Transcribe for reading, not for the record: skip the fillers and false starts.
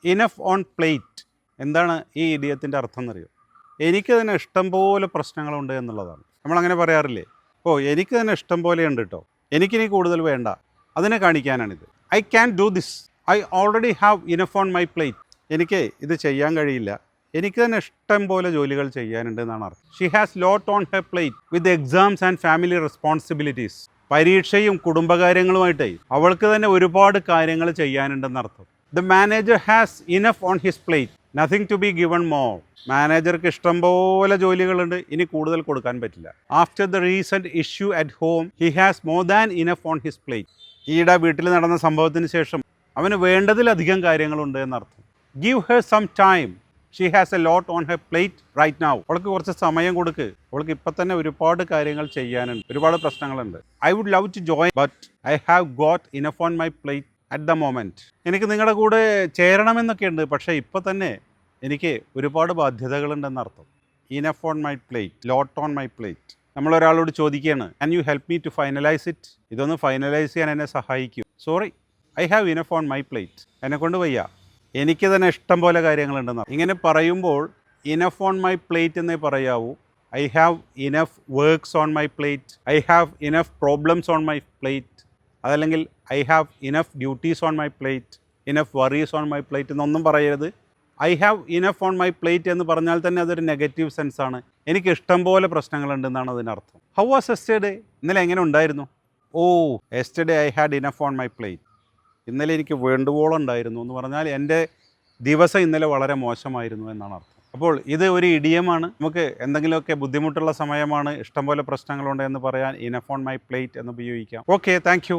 Enough on plate എന്താണ് ഈ ഇഡിയത്തിൻ്റെ അർത്ഥം എന്നറിയോ? എനിക്ക് തന്നെ ഇഷ്ടം പോലെ പ്രശ്നങ്ങളുണ്ട് എന്നുള്ളതാണ്. നമ്മളങ്ങനെ പറയാറില്ലേ? എനിക്ക് തന്നെ ഇഷ്ടം പോലെ ഉണ്ട് കേട്ടോ, എനിക്കിനി കൂടുതൽ വേണ്ട, അതിനെ കാണിക്കാനാണിത്. I can do this, I already have enough on my plate. എനിക്ക് ഇത് ചെയ്യാൻ കഴിയില്ല, എനിക്ക് തന്നെ ഇഷ്ടം പോലെ ജോലികൾ ചെയ്യാനുണ്ട് എന്നാണ് അർത്ഥം. She has lot on her plate with exams and family responsibilities. പരീക്ഷയും കുടുംബകാര്യങ്ങളുമായിട്ടേ അവൾക്ക് തന്നെ ഒരുപാട് കാര്യങ്ങൾ ചെയ്യാനുണ്ടെന്നർത്ഥം. The manager has enough on his plate, nothing to be given more. മാനേജർക്ക് ഇഷ്ടം പോലെ ജോലികളുണ്ട്, ഇനി കൂടുതൽ കൊടുക്കാൻ പറ്റില്ല. After the recent issue at home he has more than enough on his plate. ഈയിടെ വീട്ടിൽ നടന്ന സംഭവത്തിന് ശേഷം അവന് വേണ്ടതിലധികം കാര്യങ്ങളുണ്ട് എന്നർത്ഥം. Give her some time, she has a lot on her plate right now. അവൾക്ക് കുറച്ച് സമയം കൊടുക്ക്, അവൾക്ക് ഇപ്പം തന്നെ ഒരുപാട് കാര്യങ്ങൾ ചെയ്യാനുണ്ട്, ഒരുപാട് പ്രശ്നങ്ങളുണ്ട്. I would love to join but I have got enough on my plate at the moment. എനിക്ക് നിങ്ങളുടെ കൂടെ ചേരണമെന്നൊക്കെ ഉണ്ട്, പക്ഷേ ഇപ്പം തന്നെ എനിക്ക് ഒരുപാട് ബാധ്യതകളുണ്ടെന്നർത്ഥം. Enough on my plate, lot on my plate. നമ്മളൊരാളോട് ചോദിക്കുകയാണ്, can you help me to finalise it? ഇതൊന്ന് ഫൈനലൈസ് ചെയ്യാൻ എന്നെ സഹായിക്കൂ. Sorry, I have enough on my plate. എന്നെക്കൊണ്ട് വയ്യ, എനിക്ക് തന്നെ ഇഷ്ടം പോലെ കാര്യങ്ങളുണ്ടെന്ന്. ഇങ്ങനെ പറയുമ്പോൾ ഇനഫ് ഓൺ മൈ പ്ലേറ്റ് എന്നേ പറയാവൂ. I have enough works on my plate, I have enough problems on my plate, അതല്ലെങ്കിൽ I have enough duties on my plate, enough worries on my plate എന്നൊന്നും പറയരുത്. I have enough on my plate എന്ന് പറഞ്ഞാൽ തന്നെ അതൊരു negative സെൻസാണ്. എനിക്ക് ഇഷ്ടം പോലെ പ്രശ്നങ്ങളുണ്ടെന്നാണ് അതിനർത്ഥം. How was yesterday? ഇന്നലെ എങ്ങനെ ഉണ്ടായിരുന്നു? Yesterday I had enough on my plate. ഇന്നലെ എനിക്ക് വേണ്ടുവോളം ഉണ്ടായിരുന്നു എന്ന് പറഞ്ഞാൽ എൻ്റെ ദിവസം ഇന്നലെ വളരെ മോശമായിരുന്നു എന്നാണ് അർത്ഥം. അപ്പോൾ ഇത് ഒരു ഇഡിയമാണ്. നമുക്ക് എന്തെങ്കിലുമൊക്കെ ബുദ്ധിമുട്ടുള്ള സമയമാണ്, ഇഷ്ടംപോലെ പ്രശ്നങ്ങളുണ്ട് എന്ന് പറയാൻ ഇനഫ് ഓൺ മൈ പ്ലേറ്റ് എന്ന് ഉപയോഗിക്കാം. Okay, thank you.